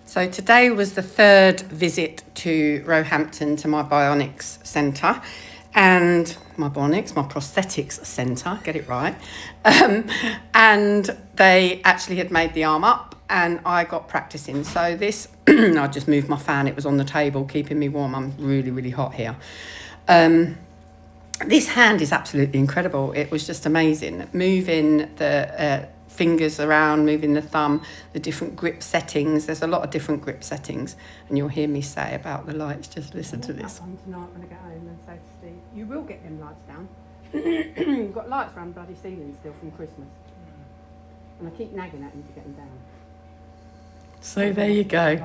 So today was the third visit to Roehampton to my Bionics centre, and my prosthetics centre, get it right. And they actually had made the arm up and I got practicing. So this, I just moved my fan, it was on the table, keeping me warm. I'm really, really hot here. This hand is absolutely incredible. It was just amazing. Moving the fingers around, moving the thumb, the different grip settings. There's a lot of different grip settings. And you'll hear me say about the lights. Just listen to this. One tonight when I get home and say to Steve, you will get them lights down. You've got lights around bloody ceiling still from Christmas. And I keep nagging at him to get them down. So there you go.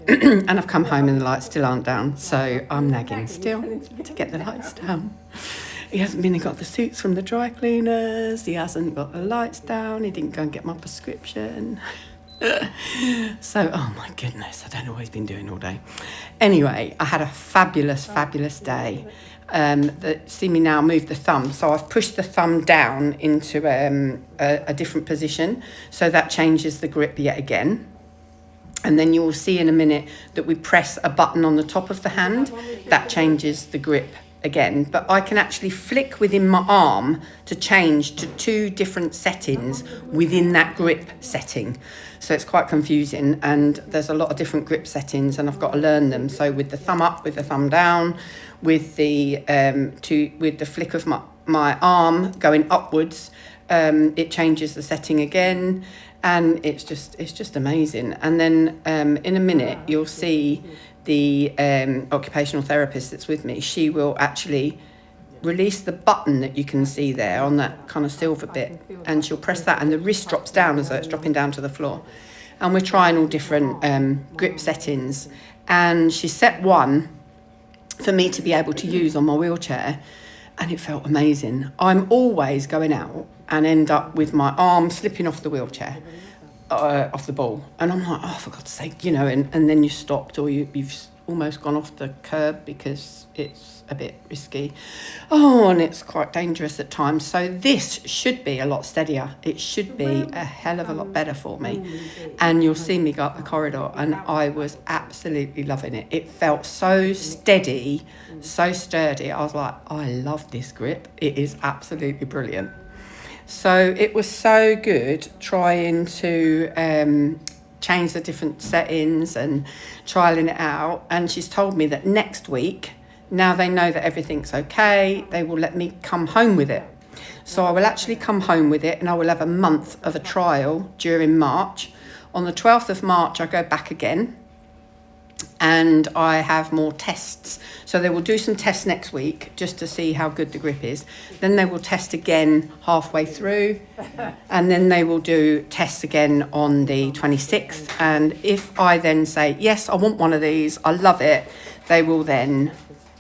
And I've come home and the lights still aren't down. So I'm nagging still to get the lights down. He hasn't been and got the suits from the dry cleaners. He hasn't got the lights down. He didn't go and get my prescription. So, oh my goodness, I don't know what he's been doing all day. Anyway, I had a fabulous day. See me now move the thumb. So I've pushed the thumb down into a different position. So that changes the grip yet again. And then you will see in a minute that we press a button on the top of the hand. That changes the grip again. But I can actually flick within my arm to change to two different settings within that grip setting. So it's quite confusing, and there's a lot of different grip settings and I've got to learn them. So with the thumb up, with the thumb down, with the flick of my arm going upwards, it changes the setting again. And it's just amazing. And then in a minute, you'll see the occupational therapist that's with me. She will actually release the button that you can see there on that kind of silver bit. And she'll press that and the wrist drops down as though it's dropping down to the floor. And we're trying all different grip settings. And she set one for me to be able to use on my wheelchair. And it felt amazing. I'm always going out and end up with my arm slipping off the wheelchair, off the ball. And I'm like, oh, for God's sake, and then you stopped or you've almost gone off the curb because it's a bit risky. Oh, and it's quite dangerous at times. So this should be a lot steadier. It should be a hell of a lot better for me. And you'll see me go up the corridor and I was absolutely loving it. It felt so steady, so sturdy. I was like, I love this grip. It is absolutely brilliant. So it was so good trying to change the different settings and trialing it out. And she's told me that next week, now they know that everything's okay, they will let me come home with it. So I will actually come home with it and I will have a month of a trial during March. On the 12th of March, I go back again and I have more tests. So they will do some tests next week just to see how good the grip is. Then they will test again halfway through and then they will do tests again on the 26th. And if I then say, yes, I want one of these, I love it, they will then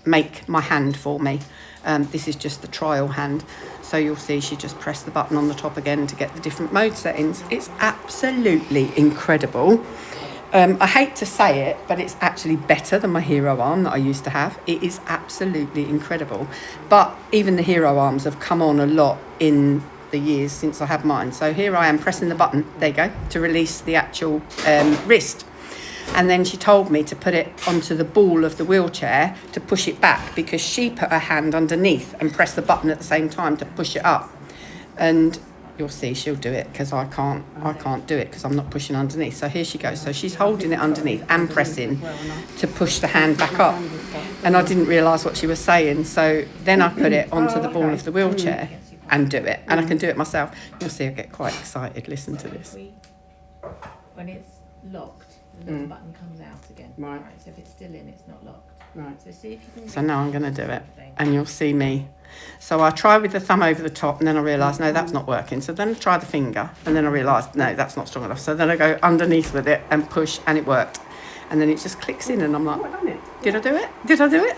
make my hand for me. This is just the trial hand. So you'll see she just pressed the button on the top again to get the different mode settings. It's absolutely incredible. I hate to say it, but it's actually better than my Hero arm that I used to have. It is absolutely incredible. But even the Hero arms have come on a lot in the years since I had mine. So here I am pressing the button, there you go, to release the actual wrist. And then she told me to put it onto the ball of the wheelchair to push it back because she put her hand underneath and pressed the button at the same time to push it up. And you'll see she'll do it because I can't do it because I'm not pushing underneath. So here she goes. So she's holding it underneath and pressing to push the hand back up. And I didn't realise what she was saying. So then I put it onto the ball of the wheelchair and do it. And I can do it myself. You'll see I get quite excited. Listen to this. When it's locked, the little button comes out again. Right. So if it's still in, it's not locked. Right. So see if you can. So now I'm going to do it and you'll see me. So I try with the thumb over the top and then I realise, no, that's not working. So then I try the finger and then I realise, no, that's not strong enough. So then I go underneath with it and push and it worked. And then it just clicks in and I'm like, did I do it? Did I do it?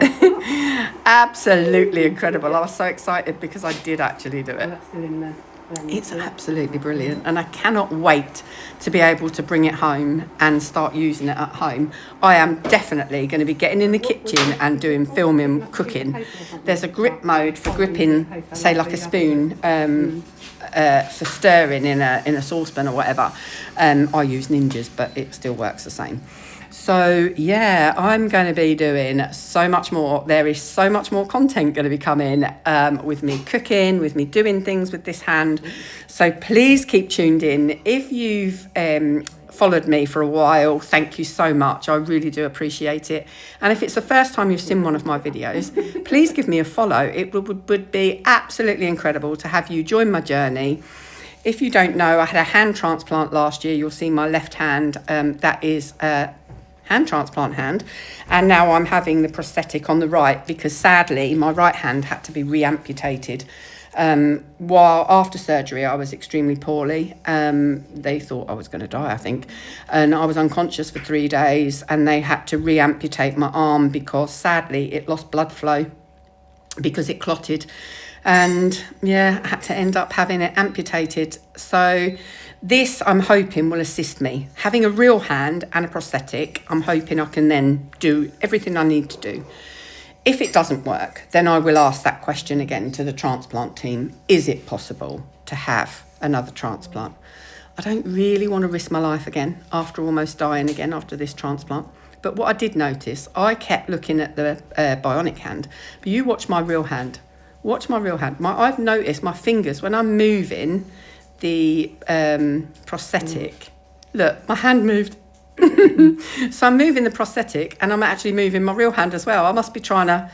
Yeah. Absolutely incredible. I was so excited because I did actually do it. That's still in there. It's absolutely brilliant, and I cannot wait to be able to bring it home and start using it at home. I am definitely going to be getting in the kitchen and doing filming, cooking. There's a grip mode for gripping, say like a spoon, for stirring in a saucepan or whatever. I use Ninjas, but it still works the same. So yeah, I'm going to be doing so much more. There is so much more content going to be coming with me cooking, with me doing things with this hand. So please keep tuned in. If you've followed me for a while, thank you so much. I really do appreciate it. And if it's the first time you've seen one of my videos, please give me a follow. It would be absolutely incredible to have you join my journey. If you don't know, I had a hand transplant last year. You'll see my left hand, that is hand transplant hand, and now I'm having the prosthetic on the right because sadly my right hand had to be re-amputated. While after surgery I was extremely poorly. They thought I was going to die, I think, and I was unconscious for 3 days, and they had to re-amputate my arm because sadly it lost blood flow because it clotted, and yeah, I had to end up having it amputated. So this, I'm hoping, will assist me. Having a real hand and a prosthetic, I'm hoping I can then do everything I need to do. If it doesn't work, then I will ask that question again to the transplant team. Is it possible to have another transplant? I don't really want to risk my life again after almost dying again after this transplant. But what I did notice, I kept looking at the bionic hand, but you watch my real hand. Watch my real hand. I've noticed my fingers, when I'm moving the prosthetic, look, my hand moved. So I'm moving the prosthetic and I'm actually moving my real hand as well. I must be trying to,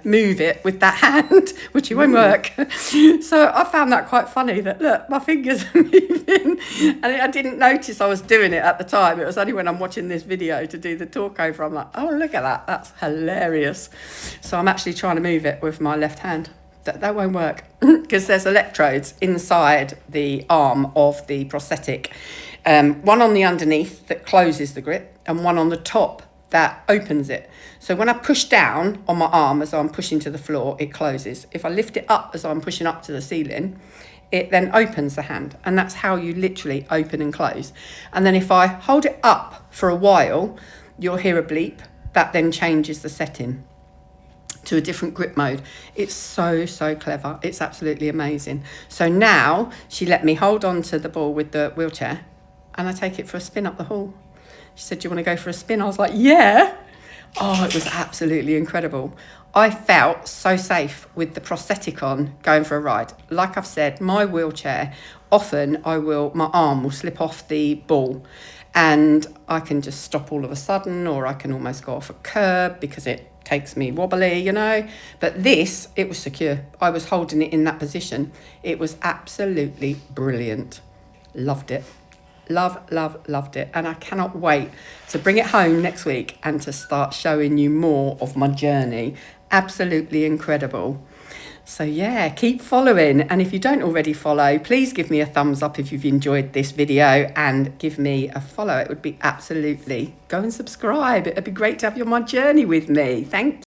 move it with that hand, which it won't work. So I found that quite funny that, look, my fingers are moving. And I didn't notice I was doing it at the time. It was only when I'm watching this video to do the talk over, I'm like, oh, look at that. That's hilarious. So I'm actually trying to move it with my left hand. That won't work because there's electrodes inside the arm of the prosthetic. One on the underneath that closes the grip and one on the top that opens it. So when I push down on my arm as I'm pushing to the floor, it closes. If I lift it up as I'm pushing up to the ceiling, it then opens the hand. And that's how you literally open and close. And then if I hold it up for a while, you'll hear a bleep. That then changes the setting to a different grip mode. It's so clever. It's absolutely amazing. So now she let me hold on to the ball with the wheelchair and I take it for a spin up the hall. She said, do you want to go for a spin? I was like, yeah. Oh, it was absolutely incredible. I felt so safe with the prosthetic on going for a ride. Like I've said, my wheelchair, often my arm will slip off the ball and I can just stop all of a sudden, or I can almost go off a curb because it takes me wobbly, But this, it was secure. I was holding it in that position. It was absolutely brilliant. Loved it. Loved it. And I cannot wait to bring it home next week and to start showing you more of my journey. Absolutely incredible. So yeah, keep following. And if you don't already follow, please give me a thumbs up if you've enjoyed this video and give me a follow. It would be absolutely, go and subscribe. It'd be great to have you on my journey with me. Thank you.